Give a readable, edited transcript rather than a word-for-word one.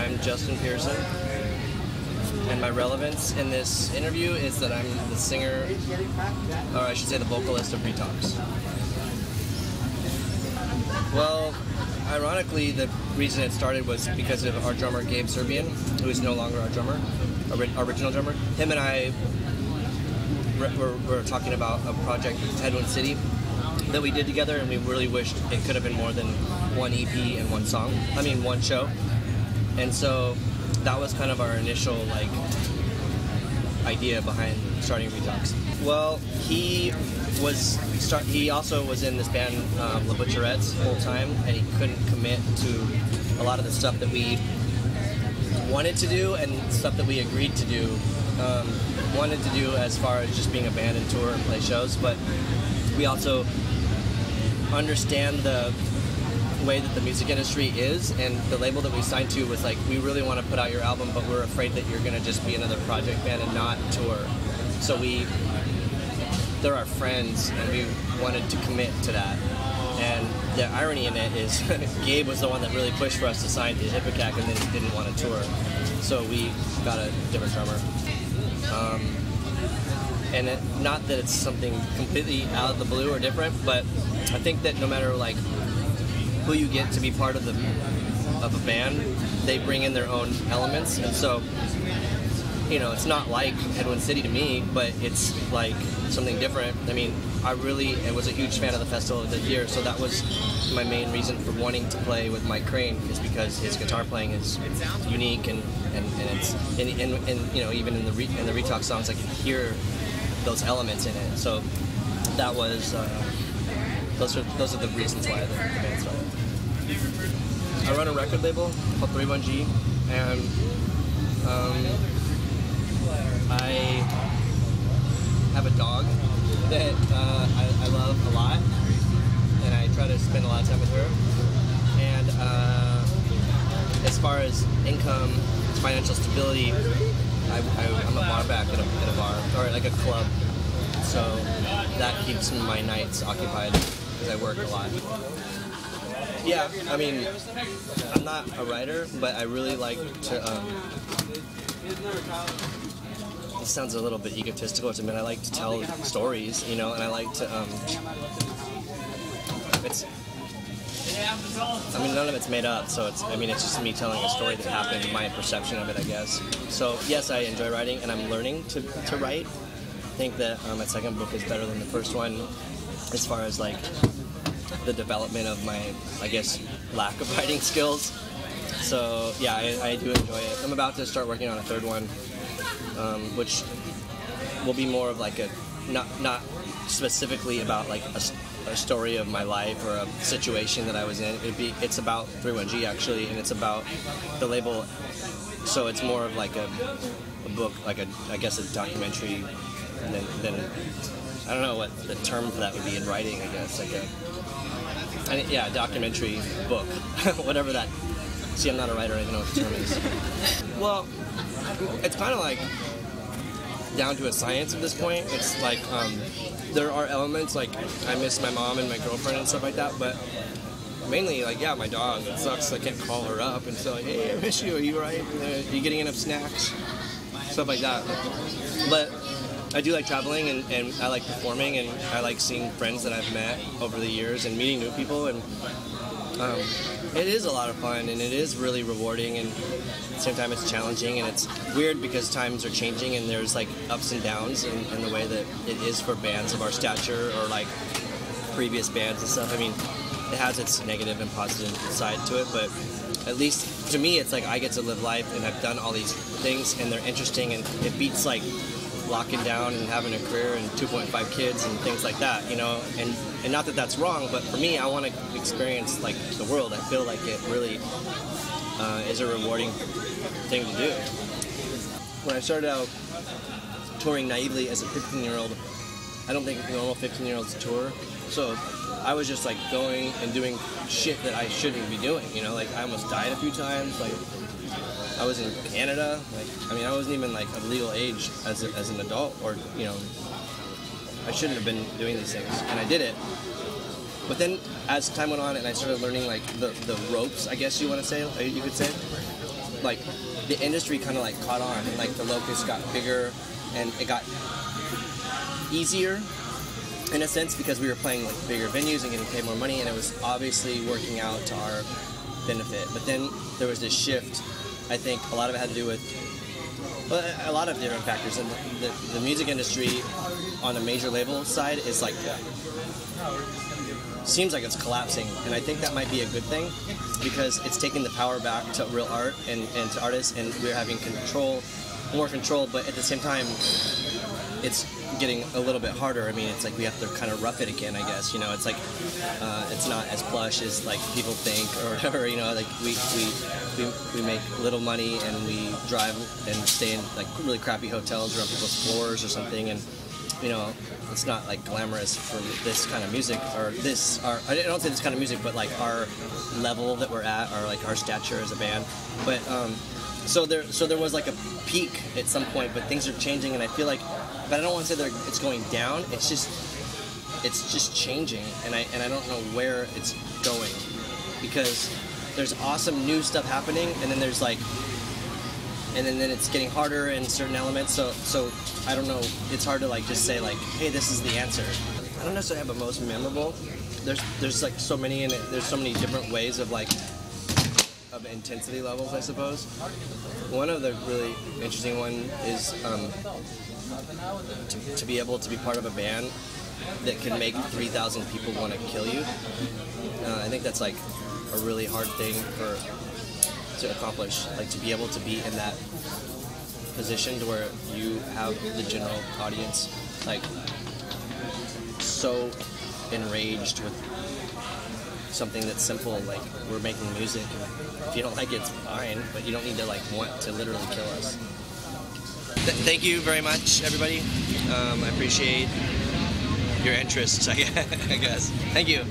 I'm Justin Pearson, and my relevance in this interview is that I'm the singer, or I should say the vocalist of Retox. Well, ironically, the reason it started was because of our drummer Gabe Serbian, who is no longer our drummer, our original drummer. Him and I were talking about a project with Headwind City that we did together, and we really wished it could have been more than one EP and one show. And so that was kind of our initial idea behind starting Retox. Well, he also was in this band La Butcherettes full time, and he couldn't commit to a lot of the stuff that we wanted to do and stuff that we agreed to do. Wanted to do as far as just being a band and tour and play shows, but we also understand the way that the music industry is, and the label that we signed to was like, we really want to put out your album, but we're afraid that you're going to just be another project band and not tour. So they're our friends, and we wanted to commit to that. And the irony in it is Gabe was the one that really pushed for us to sign to Ipecac, and then he didn't want to tour. So we got a different drummer. And not that it's something completely out of the blue or different, but I think that no matter who you get to be part of a band, they bring in their own elements. And so, it's not like Headwind City to me, but it's like something different. I mean, I was a huge fan of the festival of the year, so that was my main reason for wanting to play with Mike Crane, is because his guitar playing is unique, and it's even in the Retox songs I can hear those elements in it. So that was those are the reasons why the band started. I run a record label called 31G, and I have a dog that I love a lot, and I try to spend a lot of time with her. And as far as income, financial stability, I'm a bar back at a bar, or like a club, so that keeps my nights occupied because I work a lot. Yeah, I mean, I'm not a writer, but I really like to, this sounds a little bit egotistical to admit, I like to tell stories, and I like to, none of it's made up, so it's just me telling a story that happened, my perception of it, I guess. So, yes, I enjoy writing, and I'm learning to write. I think that my second book is better than the first one as far as, the development of my, I guess, lack of writing skills. So, yeah, I do enjoy it. I'm about to start working on a third one, which will be more of not specifically about a story of my life or a situation that I was in. It's about 31G actually, and it's about the label. So it's more of a book, I guess a documentary, than I don't know what the term for that would be in writing. I guess a documentary book, whatever that. See, I'm not a writer. I don't know what the term is. Well, it's kind of down to a science at this point. It's there are elements I miss my mom and my girlfriend and stuff like that, but mainly my dog. It sucks I can't call her up and say hey, I miss you, are you right? Are you getting enough snacks? Stuff like that. But I do like traveling, and I like performing, and I like seeing friends that I've met over the years and meeting new people, and it is a lot of fun, and it is really rewarding, and at the same time it's challenging, and it's weird because times are changing, and there's ups and downs in the way that it is for bands of our stature or previous bands and stuff. I mean, it has its negative and positive side to it, but at least to me it's I get to live life, and I've done all these things, and they're interesting, and it beats locking down and having a career and 2.5 kids and things like that, and not that that's wrong, but for me, I want to experience the world. I feel like it really is a rewarding thing to do. When I started out touring naively as a 15-year-old, I don't think normal 15-year-olds tour, so I was just going and doing shit that I shouldn't be doing, I almost died a few times, I was in Canada, I wasn't even of legal age as an adult, or I shouldn't have been doing these things, and I did it. But then, as time went on, and I started learning the ropes, I guess you could say, like the industry kind of like caught on, and like the locust got bigger, and it got easier in a sense because we were playing like bigger venues and getting paid more money, and it was obviously working out to our benefit. But then there was this shift. I think a lot of it had to do with a lot of different factors, and the music industry on a major label side is like seems like it's collapsing, and I think that might be a good thing because it's taking the power back to real art and to artists, and we're having more control, but at the same time it's getting a little bit harder. I mean, it's like we have to kind of rough it again, I guess, you know. It's like it's not as plush as like people think or whatever, you know. Like we make little money and we drive and stay in like really crappy hotels or on people's floors or something, and you know, it's not like glamorous for this kind of music, or this, or I don't say this kind of music, but like our level that we're at, or like our stature as a band. But so there was like a peak at some point, but things are changing, and I feel like, but I don't want to say that it's going down. It's just changing, and I don't know where it's going, because there's awesome new stuff happening, and then there's like, and then it's getting harder in certain elements. So I don't know. It's hard to like just say like, hey, this is the answer. I don't necessarily have a most memorable. There's like so many, and there's so many different ways of like of intensity levels, I suppose. One of the really interesting one is to be able to be part of a band that can make 3,000 people want to kill you. I think that's like a really hard thing to accomplish, like to be able to be in that position to where you have the general audience like so enraged with something that's simple, like we're making music, and if you don't like it, it's fine, but you don't need to like want to literally kill us. Thank you very much, everybody. I appreciate your interest, I guess. Thank you.